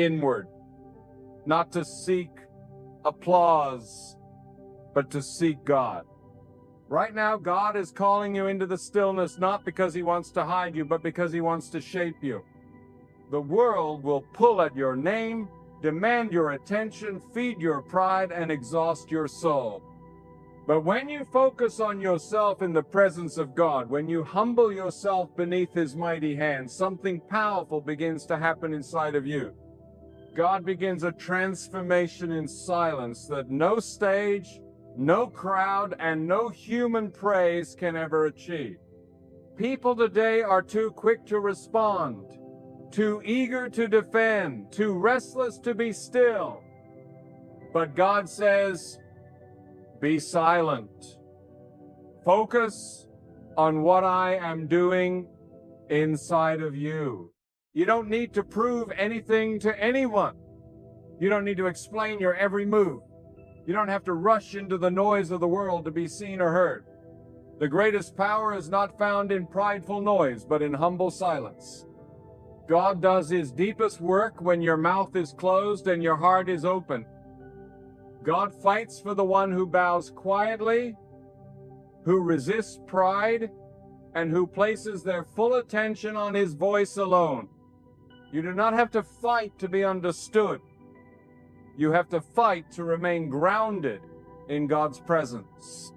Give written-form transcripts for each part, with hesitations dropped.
inward, not to seek applause, but to seek God. Right now, God is calling you into the stillness, not because He wants to hide you, but because He wants to shape you. The world will pull at your name, demand your attention, feed your pride, and exhaust your soul. But when you focus on yourself in the presence of God, when you humble yourself beneath His mighty hand, something powerful begins to happen inside of you. God begins a transformation in silence that no stage, no crowd, and no human praise can ever achieve. People today are too quick to respond, too eager to defend, too restless to be still. But God says, be silent. Focus on what I am doing inside of you. You don't need to prove anything to anyone. You don't need to explain your every move. You don't have to rush into the noise of the world to be seen or heard. The greatest power is not found in prideful noise, but in humble silence. God does His deepest work when your mouth is closed and your heart is open. God fights for the one who bows quietly, who resists pride, and who places their full attention on His voice alone. You do not have to fight to be understood. You have to fight to remain grounded in God's presence.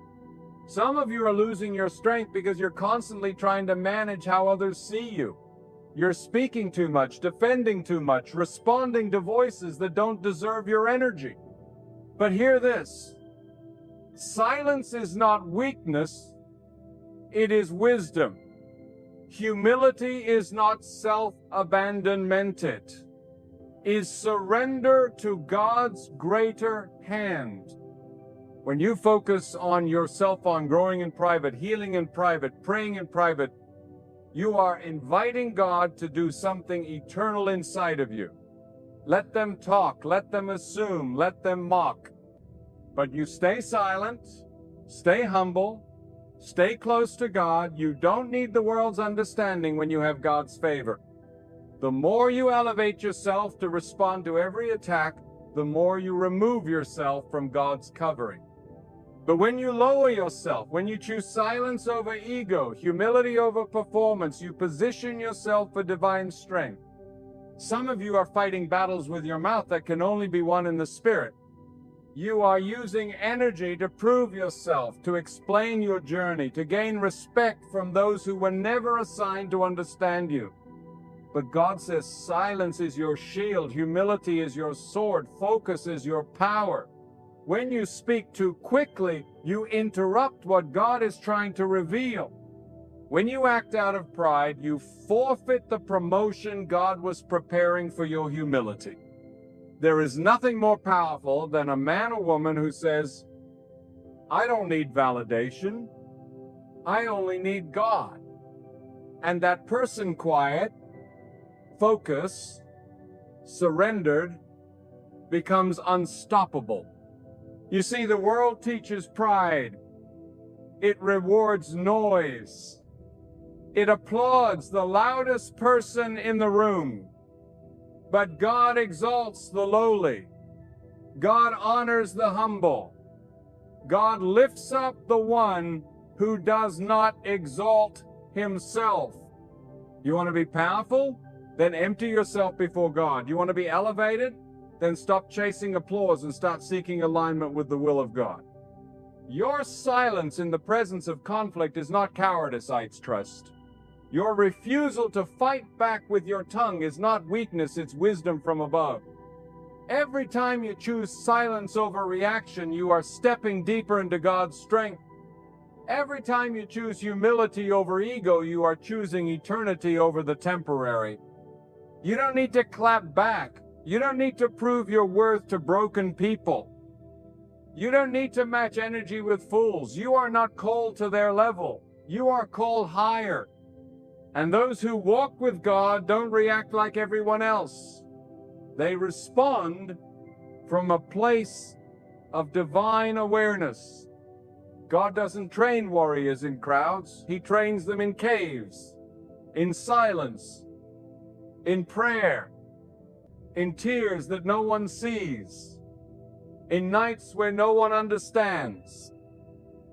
Some of you are losing your strength because you're constantly trying to manage how others see you. You're speaking too much, defending too much, responding to voices that don't deserve your energy. But hear this. Silence is not weakness, it is wisdom. Humility is not self-abandonment. It is surrender to God's greater hand. When you focus on yourself, on growing in private, healing in private, praying in private, you are inviting God to do something eternal inside of you. Let them talk, let them assume, let them mock. But you stay silent, stay humble, stay close to God. You don't need the world's understanding when you have God's favor. The more you elevate yourself to respond to every attack, the more you remove yourself from God's covering. But when you lower yourself, when you choose silence over ego, humility over performance, you position yourself for divine strength. Some of you are fighting battles with your mouth that can only be won in the Spirit. You are using energy to prove yourself, to explain your journey, to gain respect from those who were never assigned to understand you. But God says silence is your shield, humility is your sword, focus is your power. When you speak too quickly, you interrupt what God is trying to reveal. When you act out of pride, you forfeit the promotion God was preparing for your humility. There is nothing more powerful than a man or woman who says, I don't need validation, I only need God. And that person quiet, focus, surrendered, becomes unstoppable. You see, the world teaches pride. It rewards noise. It applauds the loudest person in the room. But God exalts the lowly. God honors the humble. God lifts up the one who does not exalt himself. You want to be powerful? Then empty yourself before God. You want to be elevated? Then stop chasing applause and start seeking alignment with the will of God. Your silence in the presence of conflict is not cowardice, I trust. Your refusal to fight back with your tongue is not weakness, it's wisdom from above. Every time you choose silence over reaction, you are stepping deeper into God's strength. Every time you choose humility over ego, you are choosing eternity over the temporary. You don't need to clap back. You don't need to prove your worth to broken people. You don't need to match energy with fools. You are not called to their level. You are called higher. And those who walk with God don't react like everyone else. They respond from a place of divine awareness. God doesn't train warriors in crowds. He trains them in caves, in silence, in prayer. in tears that no one sees, in nights where no one understands.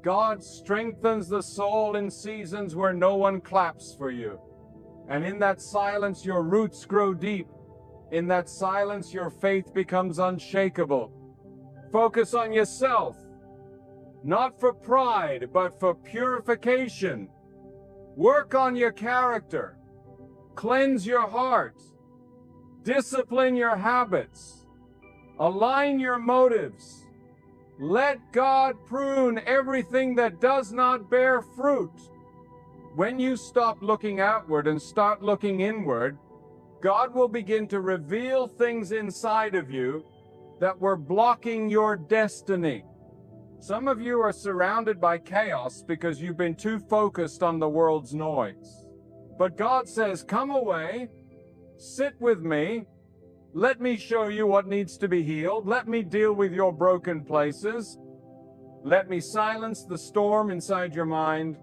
God strengthens the soul in seasons where no one claps for you. And in that silence, your roots grow deep. In that silence, your faith becomes unshakable. Focus on yourself, not for pride, but for purification. Work on your character. Cleanse your heart. Discipline your habits. Align your motives. Let God prune everything that does not bear fruit. When you stop looking outward and start looking inward, God will begin to reveal things inside of you that were blocking your destiny. Some of you are surrounded by chaos because you've been too focused on the world's noise. But God says, come away, sit with me, let me show you what needs to be healed, let me deal with your broken places, let me silence the storm inside your mind,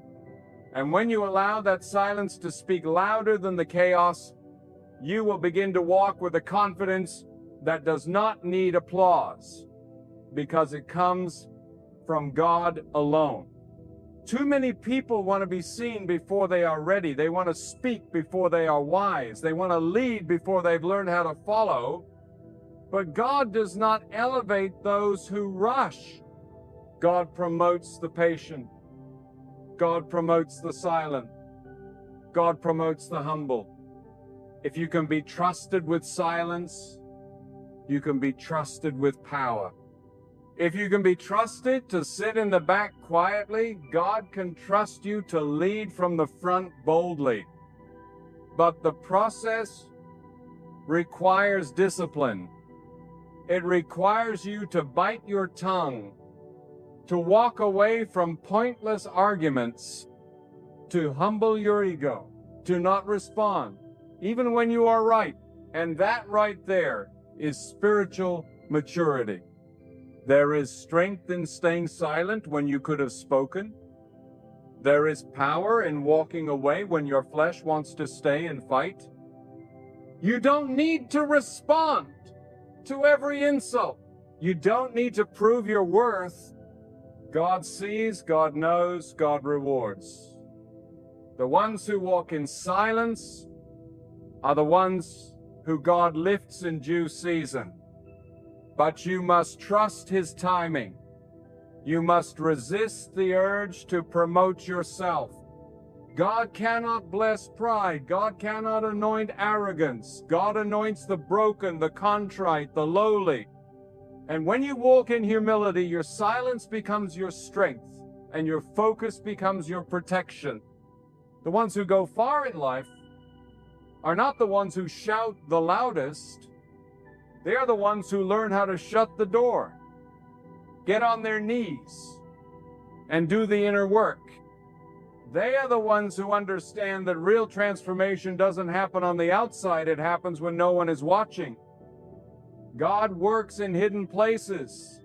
and when you allow that silence to speak louder than the chaos, you will begin to walk with a confidence that does not need applause, because it comes from God alone. Too many people want to be seen before they are ready. They want to speak before they are wise. They want to lead before they've learned how to follow. But God does not elevate those who rush. God promotes the patient. God promotes the silent. God promotes the humble. If you can be trusted with silence, you can be trusted with power. If you can be trusted to sit in the back quietly, God can trust you to lead from the front boldly. But the process requires discipline. It requires you to bite your tongue, to walk away from pointless arguments, to humble your ego, to not respond, even when you are right. And that right there is spiritual maturity. There is strength in staying silent when you could have spoken. There is power in walking away when your flesh wants to stay and fight. You don't need to respond to every insult. You don't need to prove your worth. God sees, God knows, God rewards. The ones who walk in silence are the ones who God lifts in due season. But you must trust His timing. You must resist the urge to promote yourself. God cannot bless pride. God cannot anoint arrogance. God anoints the broken, the contrite, the lowly. And when you walk in humility, your silence becomes your strength, and your focus becomes your protection. The ones who go far in life are not the ones who shout the loudest. They are the ones who learn how to shut the door, get on their knees, and do the inner work. They are the ones who understand that real transformation doesn't happen on the outside, it happens when no one is watching. God works in hidden places.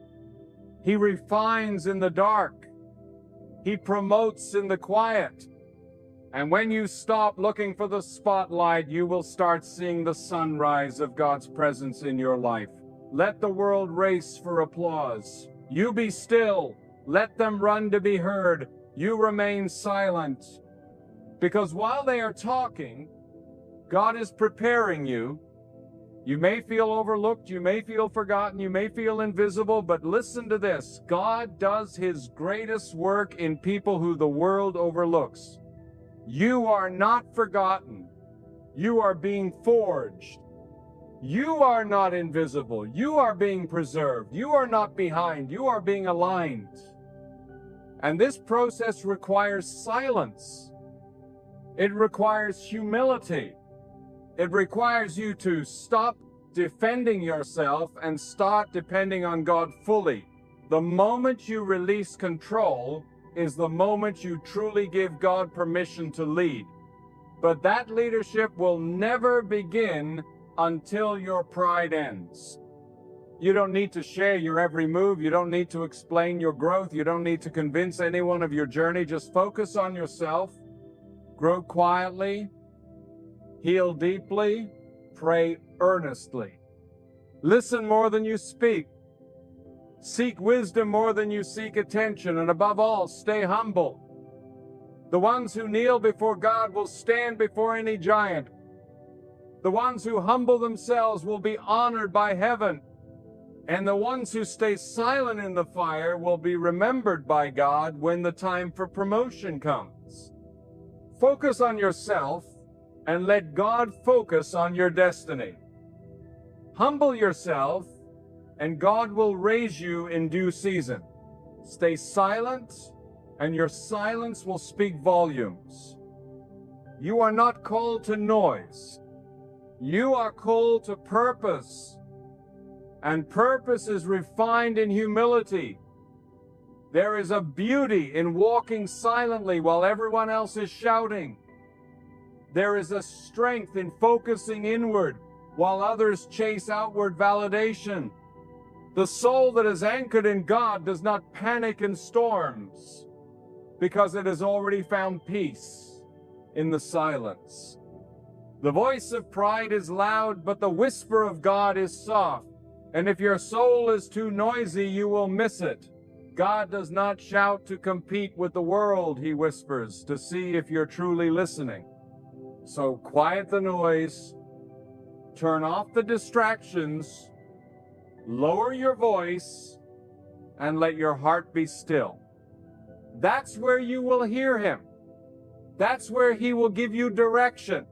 He refines in the dark. He promotes in the quiet. And when you stop looking for the spotlight, you will start seeing the sunrise of God's presence in your life. Let the world race for applause. You be still. Let them run to be heard. You remain silent. Because while they are talking, God is preparing you. You may feel overlooked, you may feel forgotten, you may feel invisible, but listen to this. God does His greatest work in people who the world overlooks. You are not forgotten. You are being forged. You are not invisible. You are being preserved. You are not behind. You are being aligned. And this process requires silence. It requires humility. It requires you to stop defending yourself and start depending on God fully. The moment you release control is the moment you truly give God permission to lead. But that leadership will never begin until your pride ends. You don't need to share your every move. You don't need to explain your growth. You don't need to convince anyone of your journey. Just focus on yourself. Grow quietly. Heal deeply. Pray earnestly. Listen more than you speak. Seek wisdom more than you seek attention, and above all, stay humble. The ones who kneel before God will stand before any giant. The ones who humble themselves will be honored by heaven. And the ones who stay silent in the fire will be remembered by God when the time for promotion comes. Focus on yourself and let God focus on your destiny. Humble yourself and God will raise you in due season. Stay silent and your silence will speak volumes. You are not called to noise. You are called to purpose. And purpose is refined in humility. There is a beauty in walking silently while everyone else is shouting. There is a strength in focusing inward while others chase outward validation. The soul that is anchored in God does not panic in storms because it has already found peace in the silence. The voice of pride is loud, but the whisper of God is soft. And if your soul is too noisy, you will miss it. God does not shout to compete with the world, he whispers, to see if you're truly listening. So quiet the noise, turn off the distractions, lower your voice, and let your heart be still. That's where you will hear him. That's where he will give you direction.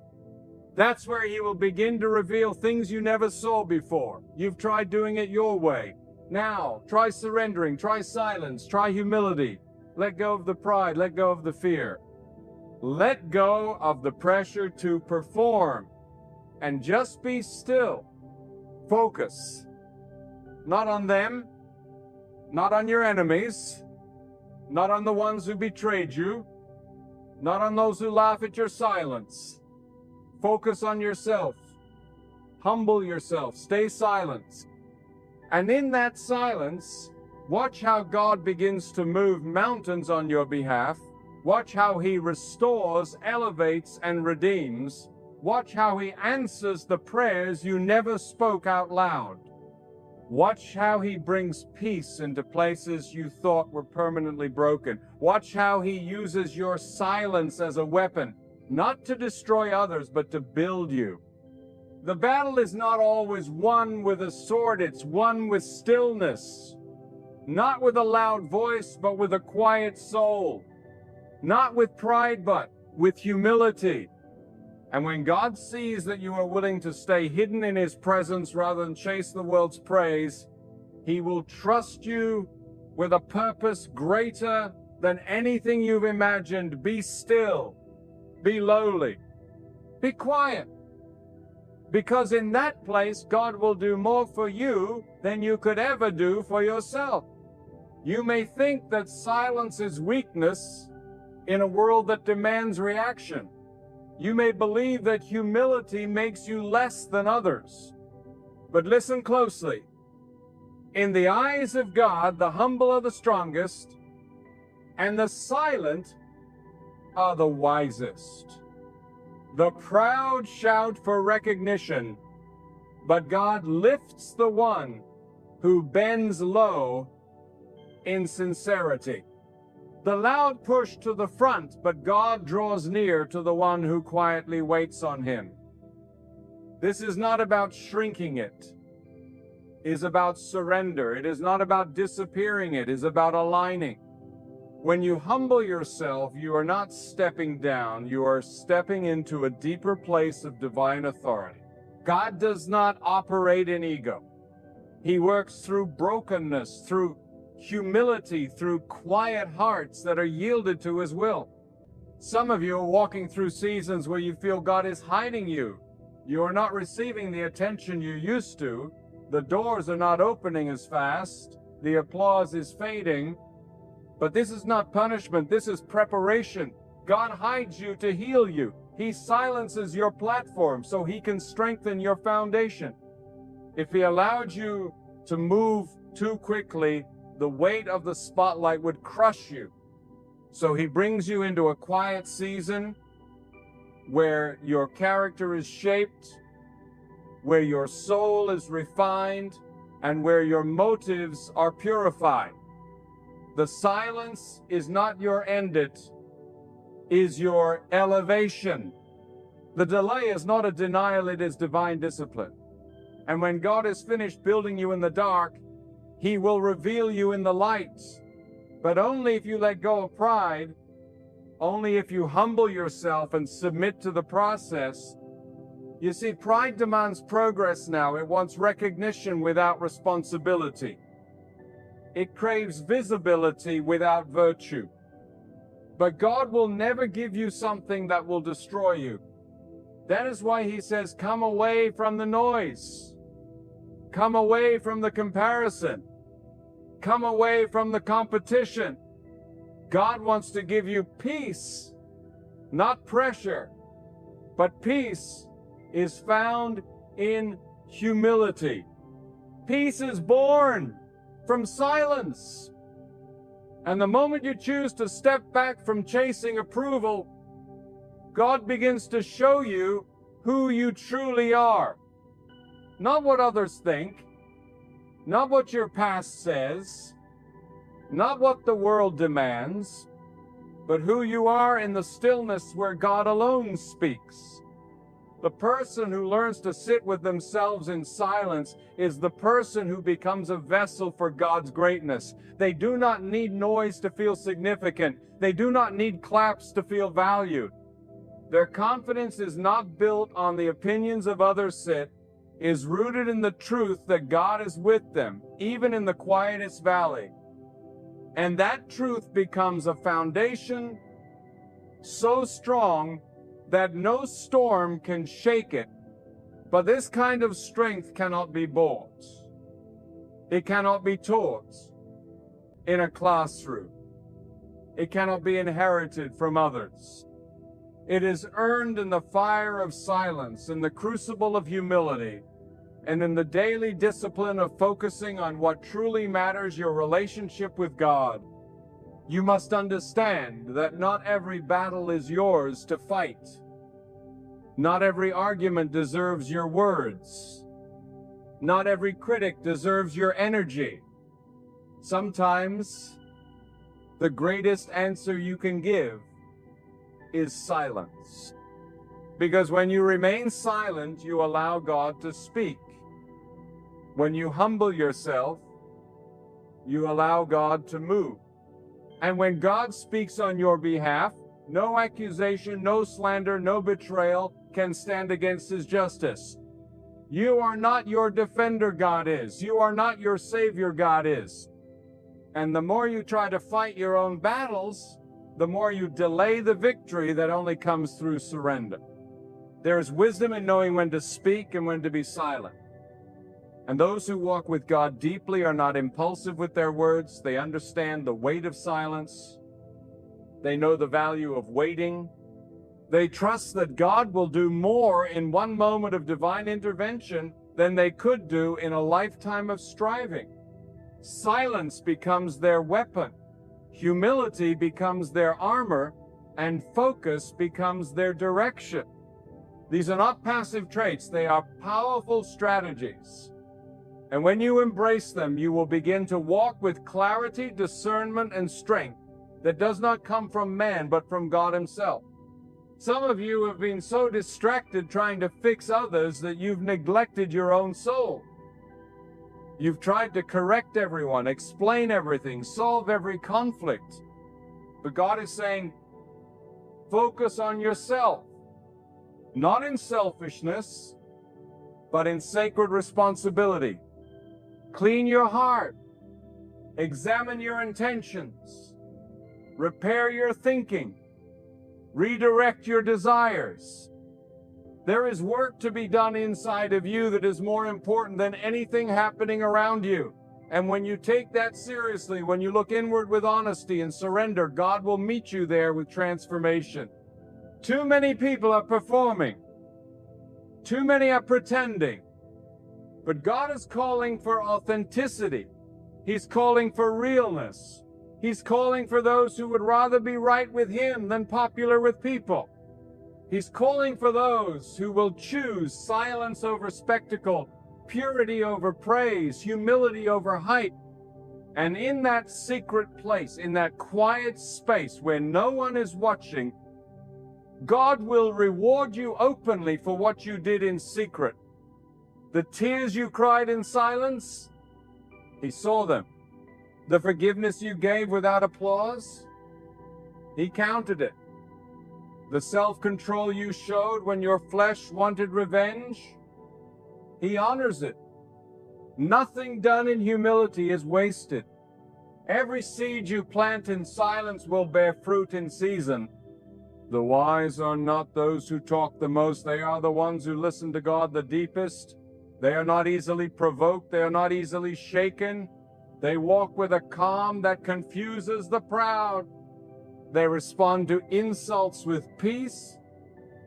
That's where he will begin to reveal things you never saw before. You've tried doing it your way. Now, try surrendering, try silence, try humility. Let go of the pride, let go of the fear. Let go of the pressure to perform and just be still. Focus. Not on them, not on your enemies, not on the ones who betrayed you, not on those who laugh at your silence. Focus on yourself. Humble yourself. Stay silent. And in that silence, watch how God begins to move mountains on your behalf. Watch how he restores, elevates, and redeems. Watch how he answers the prayers you never spoke out loud. Watch how he brings peace into places you thought were permanently broken. Watch how he uses your silence as a weapon, not to destroy others, but to build you. The battle is not always won with a sword, it's won with stillness. Not with a loud voice, but with a quiet soul. Not with pride, but with humility. And when God sees that you are willing to stay hidden in his presence rather than chase the world's praise, he will trust you with a purpose greater than anything you've imagined. Be still. Be lowly. Be quiet. Because in that place, God will do more for you than you could ever do for yourself. You may think that silence is weakness in a world that demands reaction. You may believe that humility makes you less than others. But listen closely. In the eyes of God, the humble are the strongest, and the silent are the wisest. The proud shout for recognition, but God lifts the one who bends low in sincerity. The loud push to the front, but God draws near to the one who quietly waits on him. This is not about shrinking it. It is about surrender. It is not about disappearing. It is about aligning. When you humble yourself, you are not stepping down. You are stepping into a deeper place of divine authority. God does not operate in ego. He works through brokenness, through humility, through quiet hearts that are yielded to his will. Some of you are walking through seasons where you feel God is hiding you. You are not receiving the attention you used to. The doors are not opening as fast. The applause is fading. But this is not punishment. This is preparation. God hides you to heal you. He silences your platform so he can strengthen your foundation. If he allowed you to move too quickly, the weight of the spotlight would crush you. So he brings you into a quiet season where your character is shaped, where your soul is refined, and where your motives are purified. The silence is not your end, it is your elevation. The delay is not a denial, it is divine discipline. And when God is finished building you in the dark, He will reveal you in the light. But only if you let go of pride, only if you humble yourself and submit to the process. You see, pride demands progress now. It wants recognition without responsibility. It craves visibility without virtue. But God will never give you something that will destroy you. That is why He says, come away from the noise. Come away from the comparison. Come away from the competition. God wants to give you peace, not pressure. But peace is found in humility. Peace is born from silence. And the moment you choose to step back from chasing approval, God begins to show you who you truly are. Not what others think, not what your past says, not what the world demands, but who you are in the stillness where God alone speaks. The person who learns to sit with themselves in silence is the person who becomes a vessel for God's greatness. They do not need noise to feel significant. They do not need claps to feel valued. Their confidence is not built on the opinions of others, it is rooted in the truth that God is with them, even in the quietest valley. And that truth becomes a foundation so strong that no storm can shake it. But this kind of strength cannot be bought. It cannot be taught in a classroom. It cannot be inherited from others. It is earned in the fire of silence, in the crucible of humility, and in the daily discipline of focusing on what truly matters, your relationship with God. You must understand that not every battle is yours to fight. Not every argument deserves your words. Not every critic deserves your energy. Sometimes the greatest answer you can give is silence. Because when you remain silent, you allow God to speak. When you humble yourself, you allow God to move. And when God speaks on your behalf, no accusation, no slander, no betrayal can stand against His justice. You are not your defender, God is. You are not your savior, God is. And the more you try to fight your own battles, the more you delay the victory that only comes through surrender. There is wisdom in knowing when to speak and when to be silent. And those who walk with God deeply are not impulsive with their words. They understand the weight of silence. They know the value of waiting. They trust that God will do more in one moment of divine intervention than they could do in a lifetime of striving. Silence becomes their weapon. Humility becomes their armor, and focus becomes their direction. These are not passive traits, they are powerful strategies. And when you embrace them, you will begin to walk with clarity, discernment, and strength that does not come from man, but from God Himself. Some of you have been so distracted trying to fix others that you've neglected your own soul. You've tried to correct everyone, explain everything, solve every conflict. But God is saying, focus on yourself. Not in selfishness, but in sacred responsibility. Clean your heart. Examine your intentions. Repair your thinking. Redirect your desires. There is work to be done inside of you that is more important than anything happening around you. And when you take that seriously, when you look inward with honesty and surrender, God will meet you there with transformation. Too many people are performing. Too many are pretending. But God is calling for authenticity. He's calling for realness. He's calling for those who would rather be right with Him than popular with people. He's calling for those who will choose silence over spectacle, purity over praise, humility over hype. And in that secret place, in that quiet space where no one is watching, God will reward you openly for what you did in secret. The tears you cried in silence, He saw them. The forgiveness you gave without applause, He counted it. The self-control you showed when your flesh wanted revenge, He honors it. Nothing done in humility is wasted. Every seed you plant in silence will bear fruit in season. The wise are not those who talk the most. They are the ones who listen to God the deepest. They are not easily provoked. They are not easily shaken. They walk with a calm that confuses the proud. They respond to insults with peace.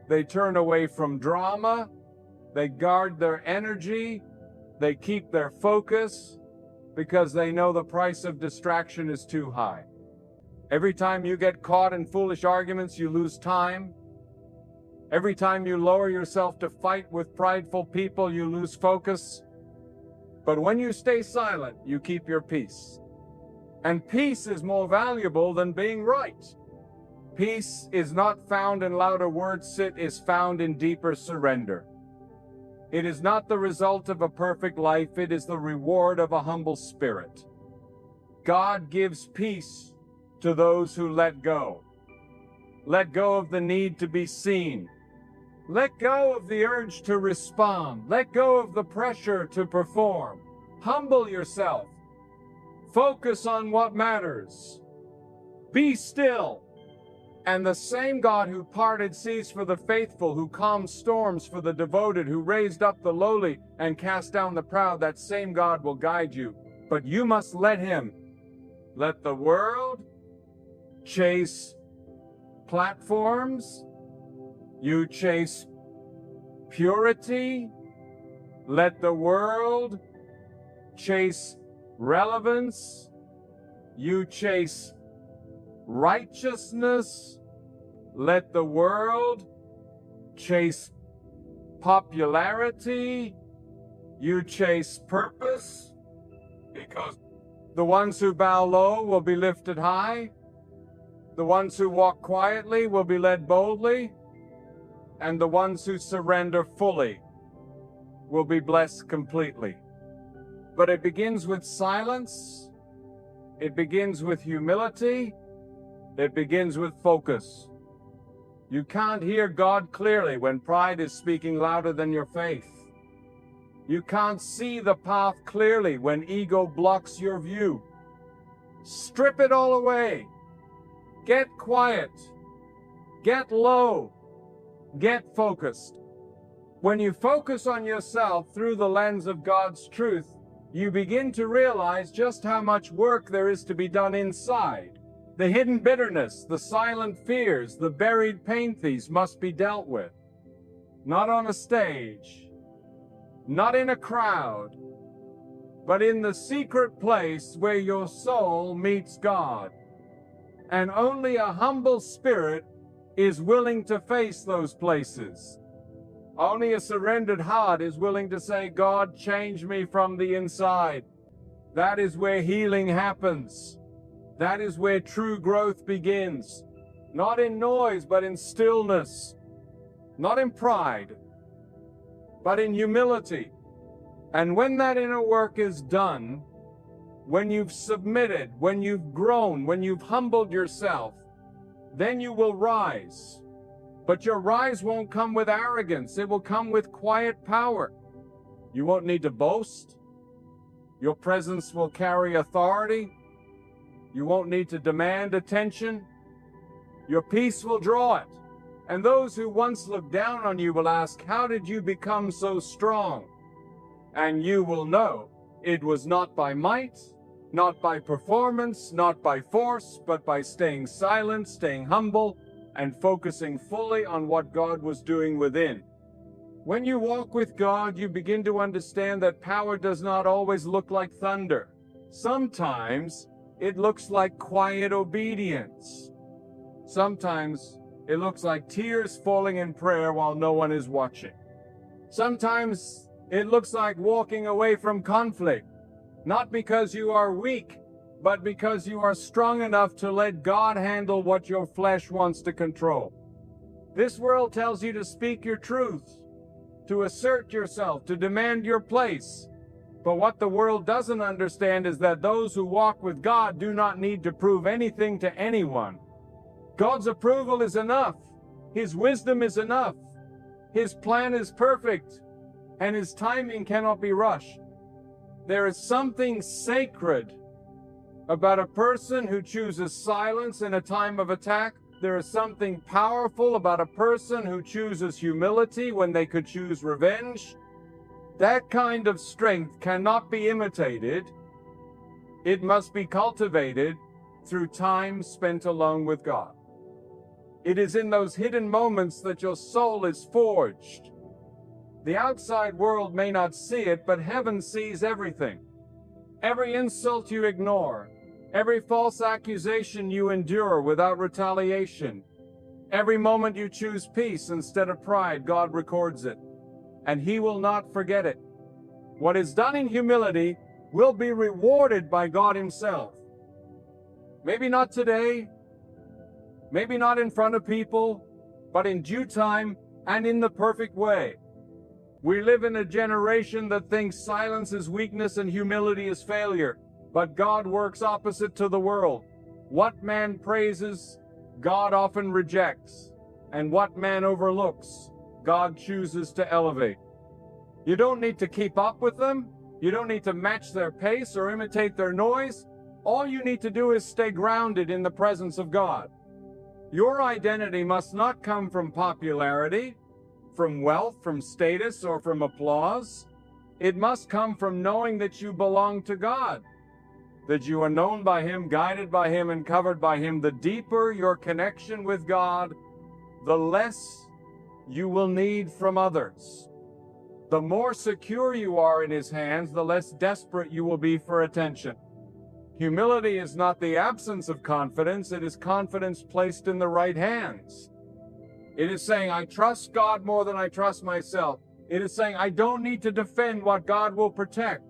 They turn away from drama. They guard their energy. They keep their focus because they know the price of distraction is too high. Every time you get caught in foolish arguments, you lose time. Every time you lower yourself to fight with prideful people, you lose focus. But when you stay silent, you keep your peace. And peace is more valuable than being right. Peace is not found in louder words, it is found in deeper surrender. It is not the result of a perfect life, it is the reward of a humble spirit. God gives peace to those who let go. Let go of the need to be seen. Let go of the urge to respond. Let go of the pressure to perform. Humble yourself. Focus on what matters. Be still. And the same God who parted seas for the faithful, who calmed storms for the devoted, who raised up the lowly and cast down the proud, that same God will guide you. But you must let Him. Let the world chase platforms. You chase purity. Let the world chase relevance. You chase righteousness. Let the world chase popularity. You chase purpose, because the ones who bow low will be lifted high. The ones who walk quietly will be led boldly. And the ones who surrender fully will be blessed completely. But it begins with silence. It begins with humility. It begins with focus. You can't hear God clearly when pride is speaking louder than your faith. You can't see the path clearly when ego blocks your view. Strip it all away. Get quiet. Get low. Get focused. When you focus on yourself through the lens of God's truth, you begin to realize just how much work there is to be done inside. The hidden bitterness, the silent fears, the buried pain, these must be dealt with. Not on a stage, not in a crowd, but in the secret place where your soul meets God. And only a humble spirit is willing to face those places. Only a surrendered heart is willing to say, God, change me from the inside. That is where healing happens. That is where true growth begins. Not in noise, but in stillness. Not in pride, but in humility. And when that inner work is done, when you've submitted, when you've grown, when you've humbled yourself, then you will rise. But your rise won't come with arrogance. It will come with quiet power. You won't need to boast. Your presence will carry authority. You won't need to demand attention. Your peace will draw it. And those who once looked down on you will ask, how did you become so strong? And you will know it was not by might, not by performance, not by force, but by staying silent, staying humble, and focusing fully on what God was doing within. When you walk with God, you begin to understand that power does not always look like thunder. Sometimes it looks like quiet obedience. Sometimes It looks like tears falling in prayer while no one is watching. Sometimes it looks like walking away from conflict, not because you are weak, but because you are strong enough to let God handle what your flesh wants to control. This world tells you to speak your truth, to assert yourself, to demand your place. But what the world doesn't understand is that those who walk with God do not need to prove anything to anyone. God's approval is enough. His wisdom is enough. His plan is perfect, and His timing cannot be rushed. There is something sacred about a person who chooses silence in a time of attack. There is something powerful about a person who chooses humility when they could choose revenge. That kind of strength cannot be imitated. It must be cultivated through time spent alone with God. It is in those hidden moments that your soul is forged. The outside world may not see it, but heaven sees everything. Every insult you ignore, every false accusation you endure without retaliation, every moment you choose peace instead of pride, God records it, and He will not forget it. What is done in humility will be rewarded by God Himself. Maybe not today, maybe not in front of people, but in due time and in the perfect way. We live in a generation that thinks silence is weakness and humility is failure, but God works opposite to the world. What man praises, God often rejects, and what man overlooks, God chooses to elevate. You don't need to keep up with them. You don't need to match their pace or imitate their noise. All you need to do is stay grounded in the presence of God. Your identity must not come from popularity, from wealth, from status, or from applause. It must come from knowing that you belong to God, that you are known by Him, guided by Him, and covered by Him. The deeper your connection with God, the less you will need from others. The more secure you are in His hands, the less desperate you will be for attention. Humility is not the absence of confidence, it is confidence placed in the right hands. It is saying, I trust God more than I trust myself. It is saying, I don't need to defend what God will protect.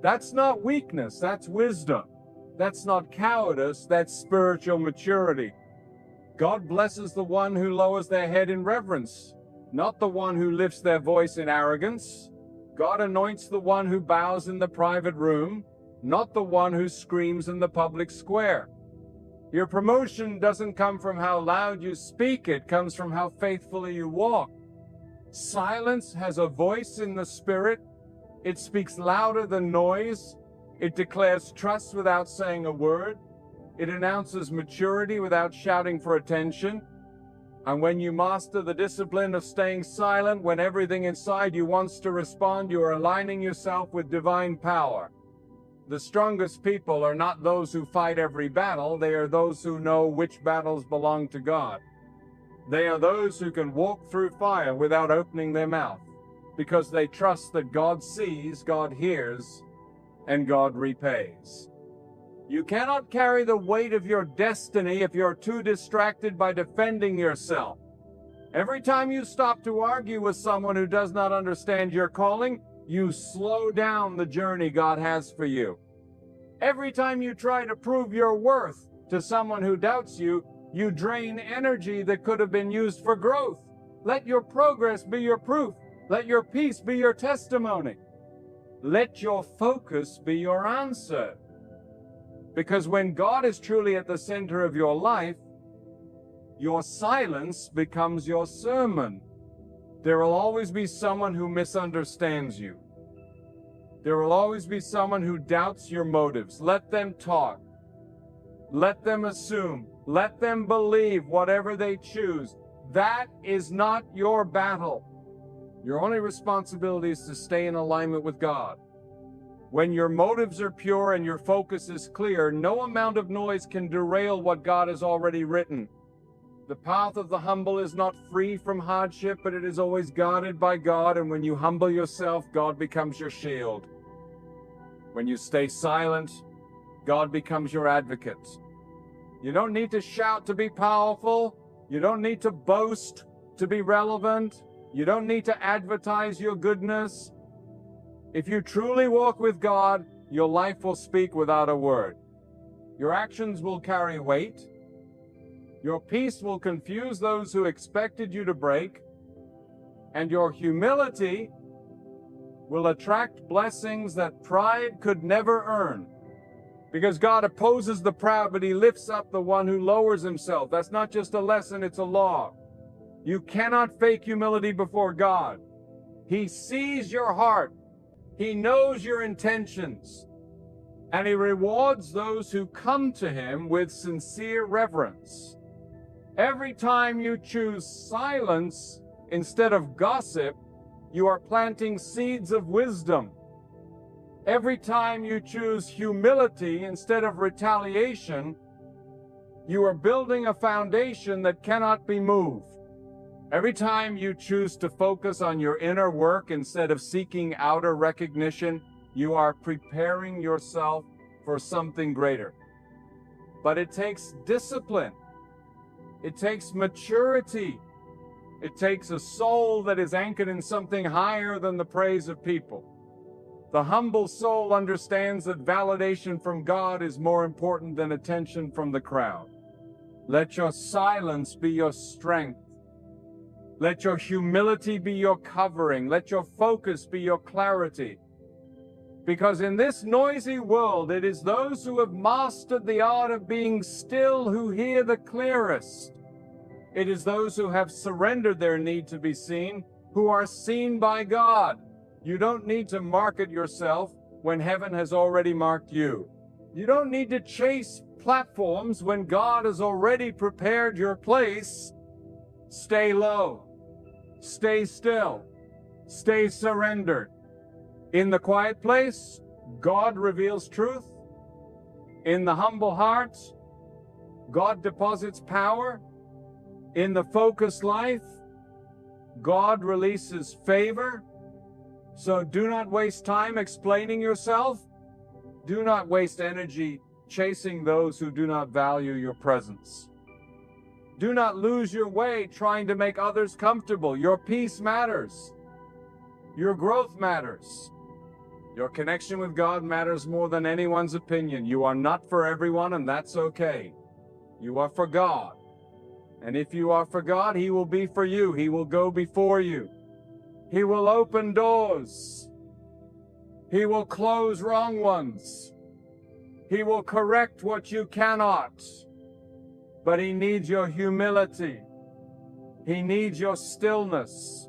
That's not weakness, that's wisdom. That's not cowardice, that's spiritual maturity. God blesses the one who lowers their head in reverence, not the one who lifts their voice in arrogance. God anoints the one who bows in the private room, not the one who screams in the public square. Your promotion doesn't come from how loud you speak, it comes from how faithfully you walk. Silence has a voice in the spirit. It speaks louder than noise. It declares trust without saying a word. It announces maturity without shouting for attention. And when you master the discipline of staying silent, when everything inside you wants to respond, you are aligning yourself with divine power. The strongest people are not those who fight every battle, they are those who know which battles belong to God. They are those who can walk through fire without opening their mouth, because they trust that God sees, God hears, and God repays. You cannot carry the weight of your destiny if you're too distracted by defending yourself. Every time you stop to argue with someone who does not understand your calling, you slow down the journey God has for you. Every time you try to prove your worth to someone who doubts you, you drain energy that could have been used for growth. Let your progress be your proof. Let your peace be your testimony. Let your focus be your answer. Because when God is truly at the center of your life, your silence becomes your sermon. There will always be someone who misunderstands you. There will always be someone who doubts your motives. Let them talk. Let them assume. Let them believe whatever they choose. That is not your battle. Your only responsibility is to stay in alignment with God. When your motives are pure and your focus is clear, no amount of noise can derail what God has already written. The path of the humble is not free from hardship, but it is always guarded by God, and when you humble yourself, God becomes your shield. When you stay silent, God becomes your advocate. You don't need to shout to be powerful. You don't need to boast to be relevant. You don't need to advertise your goodness. If you truly walk with God, your life will speak without a word. Your actions will carry weight. Your peace will confuse those who expected you to break. And your humility will attract blessings that pride could never earn. Because God opposes the proud, but He lifts up the one who lowers himself. That's not just a lesson, it's a law. You cannot fake humility before God. He sees your heart. He knows your intentions. And He rewards those who come to Him with sincere reverence. Every time you choose silence instead of gossip, you are planting seeds of wisdom. Every time you choose humility instead of retaliation, you are building a foundation that cannot be moved. Every time you choose to focus on your inner work instead of seeking outer recognition, you are preparing yourself for something greater. But it takes discipline. It takes maturity. It takes a soul that is anchored in something higher than the praise of people. The humble soul understands that validation from God is more important than attention from the crowd. Let your silence be your strength. Let your humility be your covering. Let your focus be your clarity. Because in this noisy world, it is those who have mastered the art of being still who hear the clearest. It is those who have surrendered their need to be seen, who are seen by God. You don't need to market yourself when heaven has already marked you. You don't need to chase platforms when God has already prepared your place. Stay low. Stay still. Stay surrendered. In the quiet place, God reveals truth. In the humble heart, God deposits power. In the focused life, God releases favor. So do not waste time explaining yourself. Do not waste energy chasing those who do not value your presence. Do not lose your way trying to make others comfortable. Your peace matters. Your growth matters. Your connection with God matters more than anyone's opinion. You are not for everyone, and that's okay. You are for God. And if you are for God, He will be for you. He will go before you. He will open doors. He will close wrong ones. He will correct what you cannot. But He needs your humility. He needs your stillness.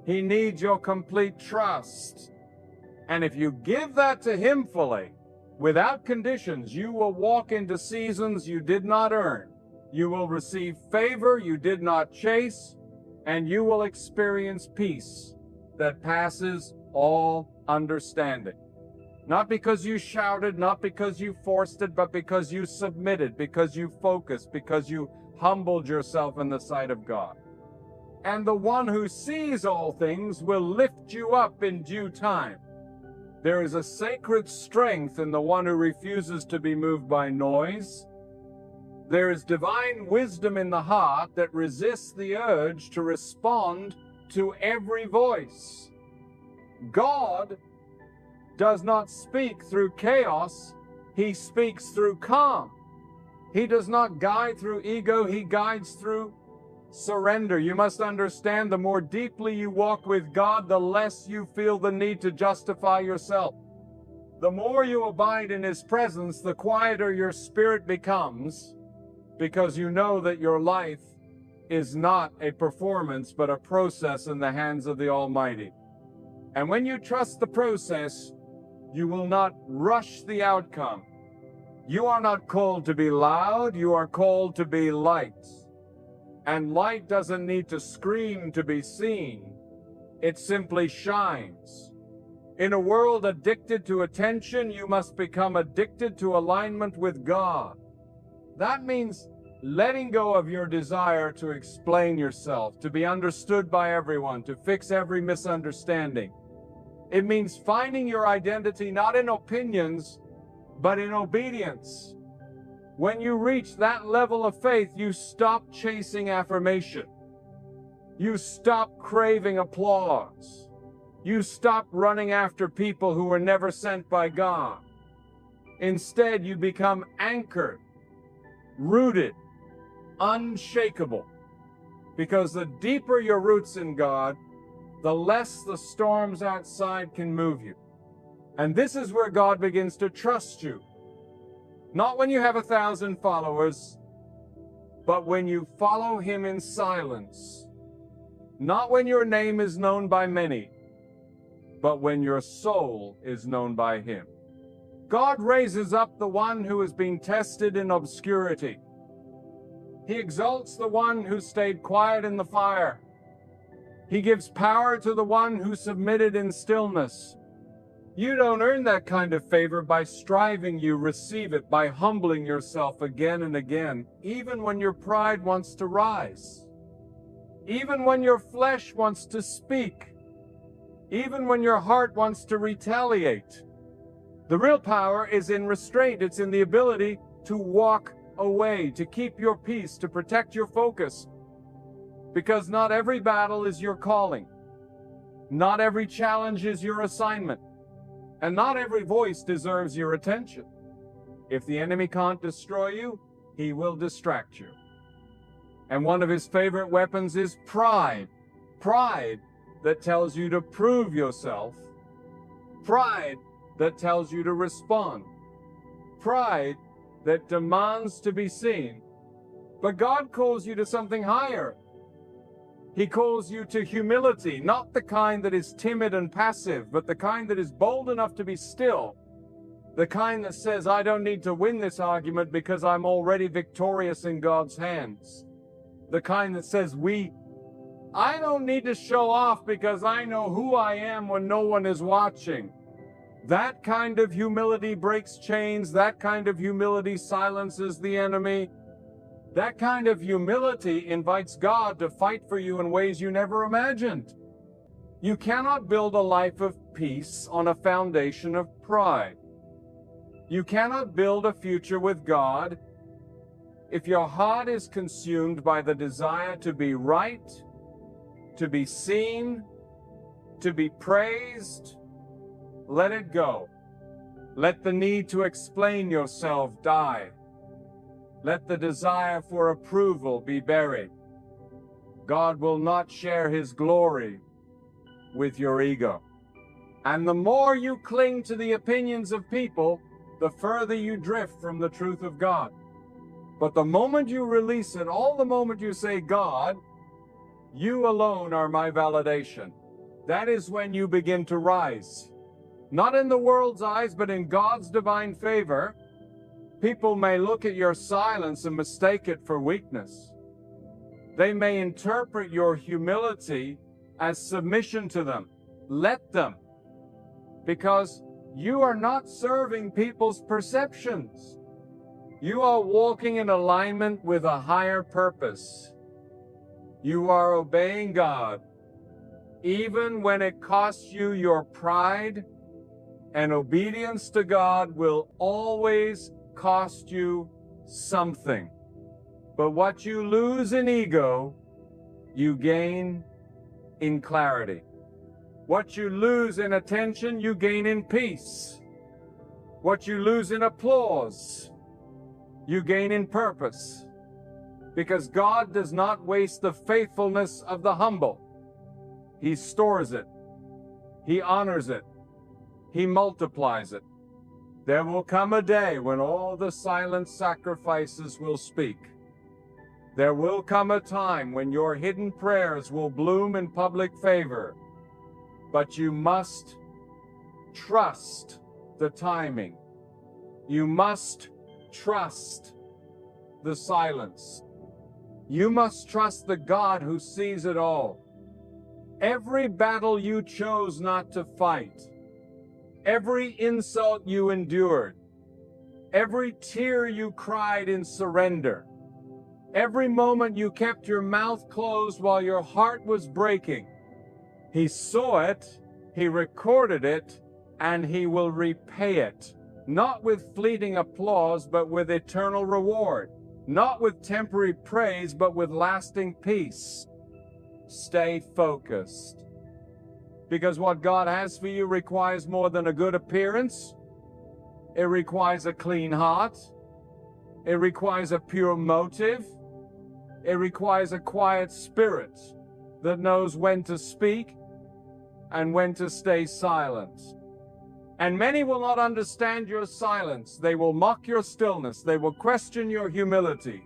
He needs your complete trust. And if you give that to Him fully, without conditions, you will walk into seasons you did not earn. You will receive favor you did not chase, and you will experience peace that passes all understanding. Not because you shouted, not because you forced it, but because you submitted, because you focused, because you humbled yourself in the sight of God. And the one who sees all things will lift you up in due time. There is a sacred strength in the one who refuses to be moved by noise. There is divine wisdom in the heart that resists the urge to respond to every voice. God does not speak through chaos. He speaks through calm. He does not guide through ego. He guides through surrender. You must understand, the more deeply you walk with God, the less you feel the need to justify yourself. The more you abide in His presence, the quieter your spirit becomes, because you know that your life is not a performance, but a process in the hands of the Almighty. And when you trust the process, you will not rush the outcome. You are not called to be loud, you are called to be light. And light doesn't need to scream to be seen. It simply shines. In a world addicted to attention, you must become addicted to alignment with God. That means letting go of your desire to explain yourself, to be understood by everyone, to fix every misunderstanding. It means finding your identity not in opinions, but in obedience. When you reach that level of faith, you stop chasing affirmation. You stop craving applause. You stop running after people who were never sent by God. Instead, you become anchored, rooted, unshakable. Because the deeper your roots in God, the less the storms outside can move you. And this is where God begins to trust you. Not when you have 1,000 followers, but when you follow Him in silence. Not when your name is known by many, but when your soul is known by Him. God raises up the one who has been tested in obscurity. He exalts the one who stayed quiet in the fire. He gives power to the one who submitted in stillness. You don't earn that kind of favor by striving, you receive it by humbling yourself again and again, even when your pride wants to rise. Even when your flesh wants to speak. Even when your heart wants to retaliate. The real power is in restraint. It's in the ability to walk away, to keep your peace, to protect your focus. Because not every battle is your calling. Not every challenge is your assignment. And not every voice deserves your attention. If the enemy can't destroy you, he will distract you. And one of his favorite weapons is pride. Pride that tells you to prove yourself. Pride that tells you to respond. Pride that demands to be seen. But God calls you to something higher. He calls you to humility, not the kind that is timid and passive, but the kind that is bold enough to be still. The kind that says, I don't need to win this argument because I'm already victorious in God's hands. The kind that says, I don't need to show off because I know who I am when no one is watching. That kind of humility breaks chains. That kind of humility silences the enemy. That kind of humility invites God to fight for you in ways you never imagined. You cannot build a life of peace on a foundation of pride. You cannot build a future with God if your heart is consumed by the desire to be right, to be seen, to be praised. Let it go. Let the need to explain yourself die. Let the desire for approval be buried. God will not share His glory with your ego. And the more you cling to the opinions of people, the further you drift from the truth of God. But the moment you release it, all the moment you say, God, you alone are my validation, that is when you begin to rise. Not in the world's eyes, but in God's divine favor. People may look at your silence and mistake it for weakness. They may interpret your humility as submission to them. Let them. Because you are not serving people's perceptions. You are walking in alignment with a higher purpose. You are obeying God, even when it costs you your pride, and obedience to God will always cost you something. But what you lose in ego, you gain in clarity. What you lose in attention, you gain in peace. What you lose in applause, you gain in purpose. Because God does not waste the faithfulness of the humble. He stores it. He honors it. He multiplies it. There will come a day when all the silent sacrifices will speak. There will come a time when your hidden prayers will bloom in public favor. But you must trust the timing. You must trust the silence. You must trust the God who sees it all. Every battle you chose not to fight, every insult you endured, every tear you cried in surrender, every moment you kept your mouth closed while your heart was breaking, He saw it, He recorded it, and He will repay it. not with fleeting applause, but with eternal reward, not with temporary praise, but with lasting peace. Stay focused. Because what God has for you requires more than a good appearance. It requires a clean heart. It requires a pure motive. It requires a quiet spirit that knows when to speak and when to stay silent. And many will not understand your silence. They will mock your stillness. They will question your humility.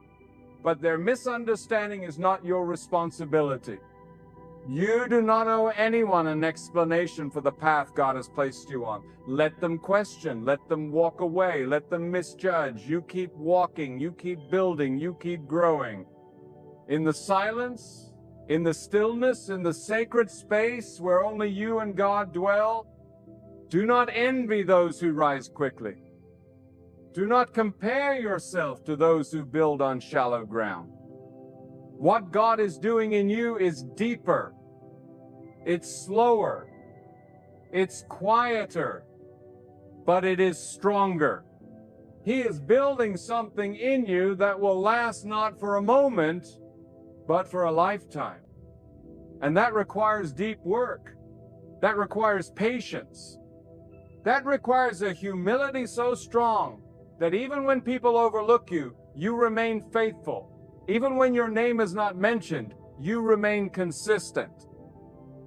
But their misunderstanding is not your responsibility. You do not owe anyone an explanation for the path God has placed you on. Let them question. Let them walk away. Let them misjudge. You keep walking. You keep building. You keep growing. In the silence, in the stillness, in the sacred space where only you and God dwell, do not envy those who rise quickly. Do not compare yourself to those who build on shallow ground. What God is doing in you is deeper. It's slower. It's quieter. But it is stronger. He is building something in you that will last not for a moment, but for a lifetime. And that requires deep work. That requires patience. That requires a humility so strong that even when people overlook you, you remain faithful. Even when your name is not mentioned, you remain consistent.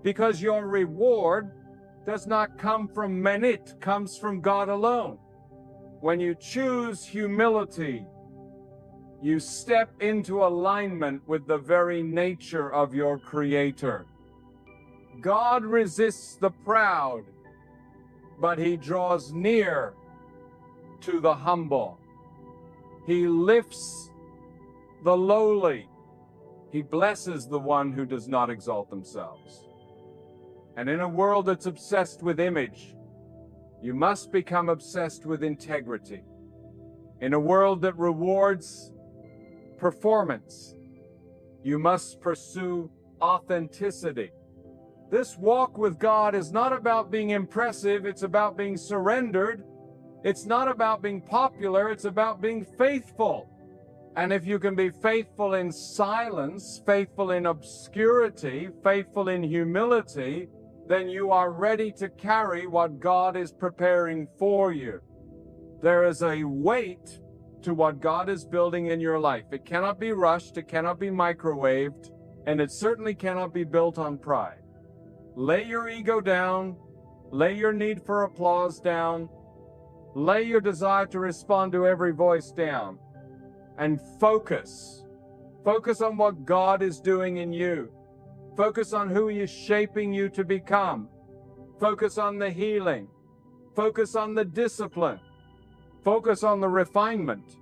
Because your reward does not come from men, it comes from God alone. When you choose humility, you step into alignment with the very nature of your Creator. God resists the proud, but He draws near to the humble. He lifts the lowly. He blesses the one who does not exalt themselves. And in a world that's obsessed with image, you must become obsessed with integrity. In a world that rewards performance, you must pursue authenticity. This walk with God is not about being impressive, it's about being surrendered. It's not about being popular, it's about being faithful. And if you can be faithful in silence, faithful in obscurity, faithful in humility, then you are ready to carry what God is preparing for you. There is a weight to what God is building in your life. It cannot be rushed, it cannot be microwaved, and it certainly cannot be built on pride. Lay your ego down, lay your need for applause down, lay your desire to respond to every voice down, and focus. Focus on what God is doing in you. Focus on who He is shaping you to become. Focus on the healing. Focus on the discipline. Focus on the refinement.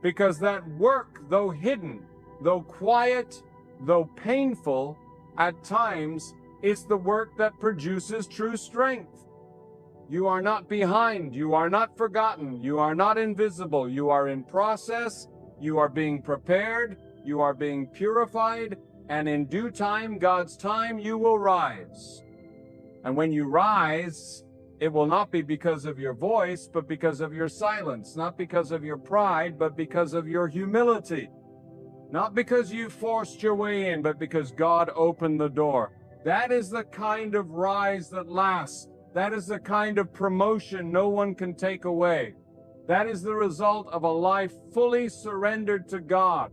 Because that work, though hidden, though quiet, though painful, at times, is the work that produces true strength. You are not behind. You are not forgotten. You are not invisible. You are in process. You are being prepared. You are being purified. And in due time, God's time, you will rise. And when you rise, it will not be because of your voice, but because of your silence. Not because of your pride, but because of your humility. Not because you forced your way in, but because God opened the door. That is the kind of rise that lasts. That is the kind of promotion no one can take away. That is the result of a life fully surrendered to God.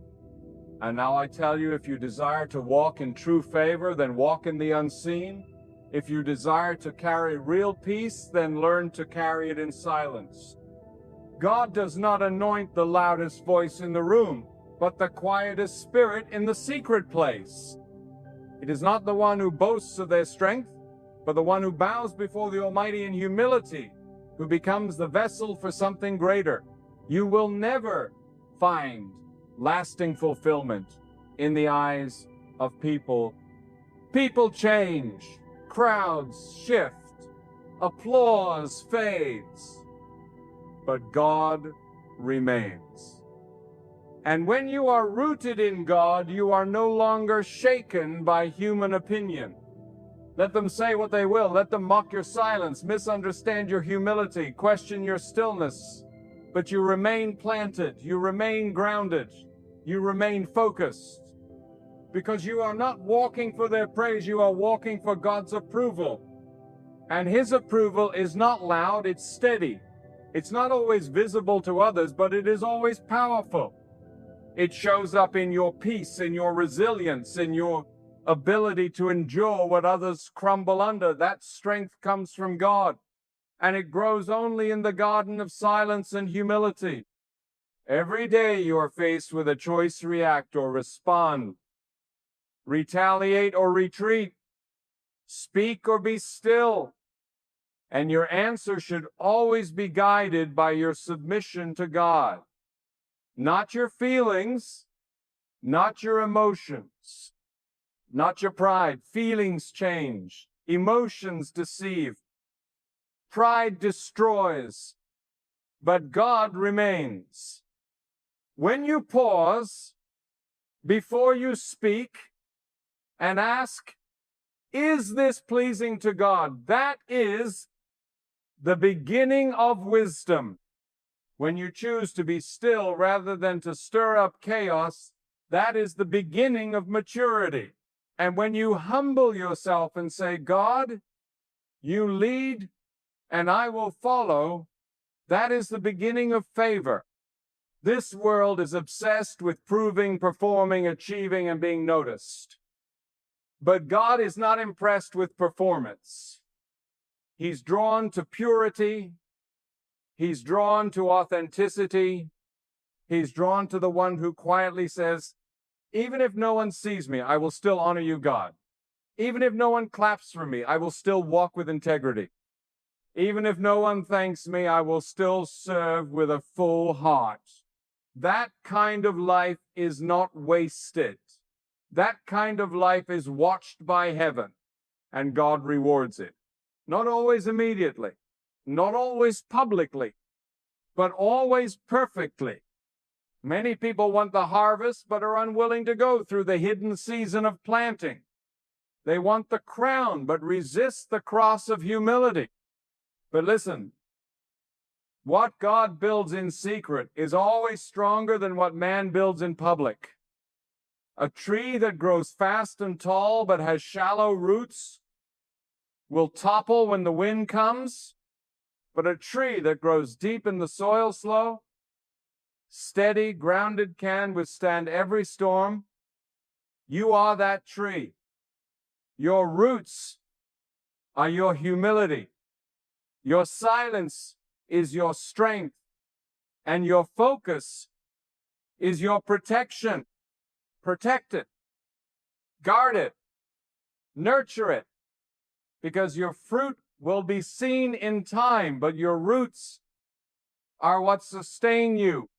And now I tell you, if you desire to walk in true favor, then walk in the unseen. If you desire to carry real peace, then learn to carry it in silence. God does not anoint the loudest voice in the room, but the quietest spirit in the secret place. It is not the one who boasts of their strength, but the one who bows before the Almighty in humility, who becomes the vessel for something greater. You will never find lasting fulfillment in the eyes of people. People change, crowds shift, applause fades, but God remains. And when you are rooted in God, you are no longer shaken by human opinion. Let them say what they will. Let them mock your silence, misunderstand your humility, question your stillness. But you remain planted, you remain grounded, you remain focused. Because you are not walking for their praise, you are walking for God's approval. And His approval is not loud, it's steady. It's not always visible to others, but it is always powerful. It shows up in your peace, in your resilience, in your ability to endure what others crumble under. That strength comes from God, and it grows only in the garden of silence and humility. Every day you are faced with a choice: react or respond, retaliate or retreat, speak or be still. And your answer should always be guided by your submission to God. Not your feelings, not your emotions, not your pride. Feelings change, emotions deceive, pride destroys, but God remains. When you pause before you speak and ask, is this pleasing to God? That is the beginning of wisdom. When you choose to be still rather than to stir up chaos, that is the beginning of maturity. And when you humble yourself and say, God, you lead and I will follow, that is the beginning of favor. This world is obsessed with proving, performing, achieving, and being noticed. But God is not impressed with performance. He's drawn to purity. He's drawn to authenticity. He's drawn to the one who quietly says, even if no one sees me, I will still honor you, God. Even if no one claps for me, I will still walk with integrity. Even if no one thanks me, I will still serve with a full heart. That kind of life is not wasted. That kind of life is watched by heaven, and God rewards it. Not always immediately, not always publicly, but always perfectly. Many people want the harvest, but are unwilling to go through the hidden season of planting. They want the crown, but resist the cross of humility. But listen, what God builds in secret is always stronger than what man builds in public. A tree that grows fast and tall but has shallow roots will topple when the wind comes, but a tree that grows deep in the soil slow, steady, grounded, can withstand every storm. You are that tree. Your roots are your humility. Your silence is your strength, and your focus is your protection. Protect it, guard it, nurture it, because your fruit will be seen in time, but your roots are what sustain you.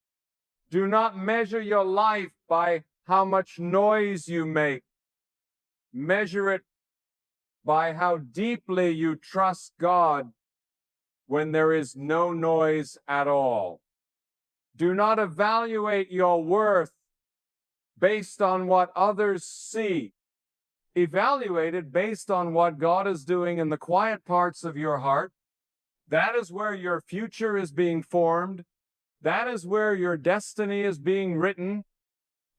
Do not measure your life by how much noise you make. Measure it by how deeply you trust God when there is no noise at all. Do not evaluate your worth based on what others see. Evaluate it based on what God is doing in the quiet parts of your heart. That is where your future is being formed. That is where your destiny is being written.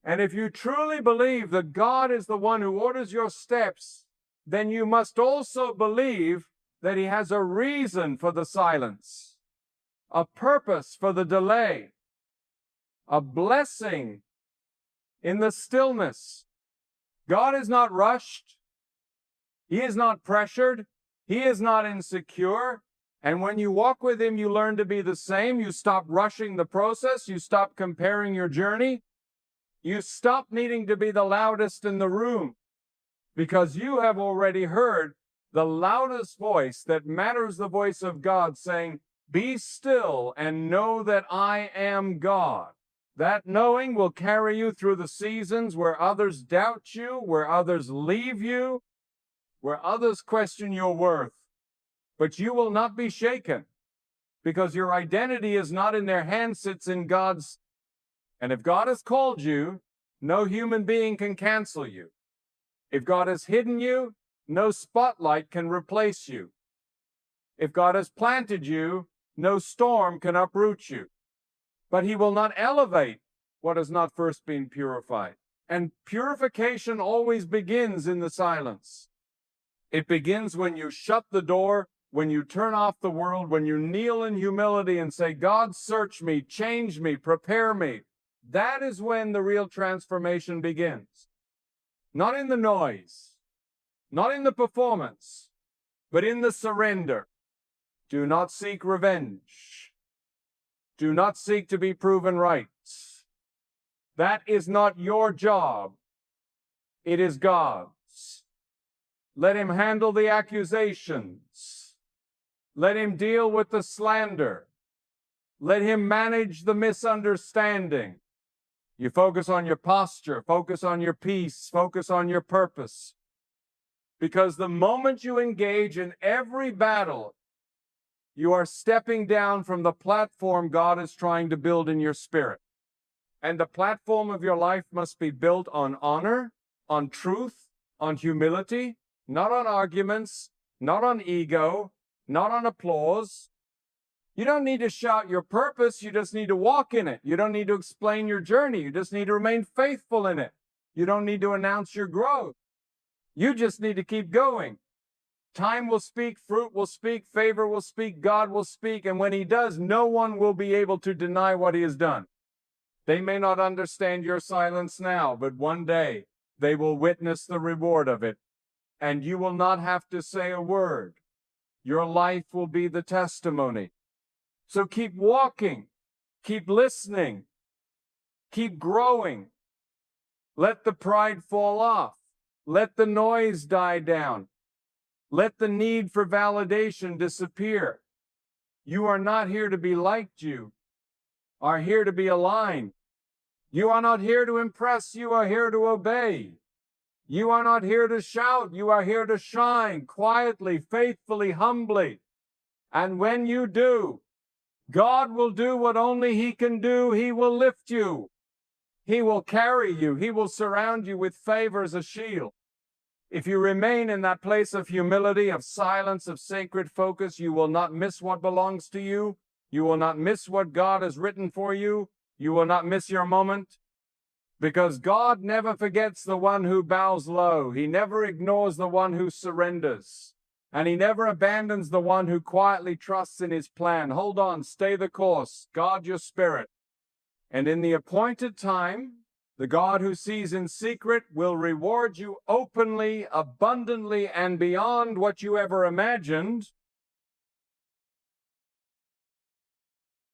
And if you truly believe that God is the one who orders your steps, then you must also believe that He has a reason for the silence, a purpose for the delay, a blessing in the stillness. God is not rushed. He is not pressured. He is not insecure. And when you walk with Him, you learn to be the same. You stop rushing the process. You stop comparing your journey. You stop needing to be the loudest in the room, because you have already heard the loudest voice that matters, the voice of God saying, be still and know that I am God. That knowing will carry you through the seasons where others doubt you, where others leave you, where others question your worth. But you will not be shaken, because your identity is not in their hands, it's in God's. And if God has called you, no human being can cancel you. If God has hidden you, no spotlight can replace you. If God has planted you, no storm can uproot you. But he will not elevate what has not first been purified. And purification always begins in the silence. It begins when you shut the door, when you turn off the world, when you kneel in humility and say, God, search me, change me, prepare me. That is when the real transformation begins. Not in the noise, not in the performance, but in the surrender. Do not seek revenge. Do not seek to be proven right. That is not your job. It is God's. Let him handle the accusations. Let him deal with the slander. Let him manage the misunderstanding. You focus on your posture, focus on your peace, focus on your purpose. Because the moment you engage in every battle, you are stepping down from the platform God is trying to build in your spirit. And the platform of your life must be built on honor, on truth, on humility, not on arguments, not on ego, not on applause. You don't need to shout your purpose, you just need to walk in it. You don't need to explain your journey, you just need to remain faithful in it. You don't need to announce your growth. You just need to keep going. Time will speak, fruit will speak, favor will speak, God will speak, and when he does, no one will be able to deny what he has done. They may not understand your silence now, but one day they will witness the reward of it, and you will not have to say a word. Your life will be the testimony. So keep walking, keep listening, keep growing. Let the pride fall off. Let the noise die down. Let the need for validation disappear. You are not here to be liked, you are here to be aligned. You are not here to impress, you are here to obey. You are not here to shout, you are here to shine quietly, faithfully, humbly. And when you do, God will do what only he can do. He will lift you. He will carry you. He will surround you with favor as a shield. If you remain in that place of humility, of silence, of sacred focus, you will not miss what belongs to you. You will not miss what God has written for you. You will not miss your moment. Because God never forgets the one who bows low. He never ignores the one who surrenders. And he never abandons the one who quietly trusts in his plan. Hold on, stay the course, guard your spirit. And in the appointed time, the God who sees in secret will reward you openly, abundantly, and beyond what you ever imagined.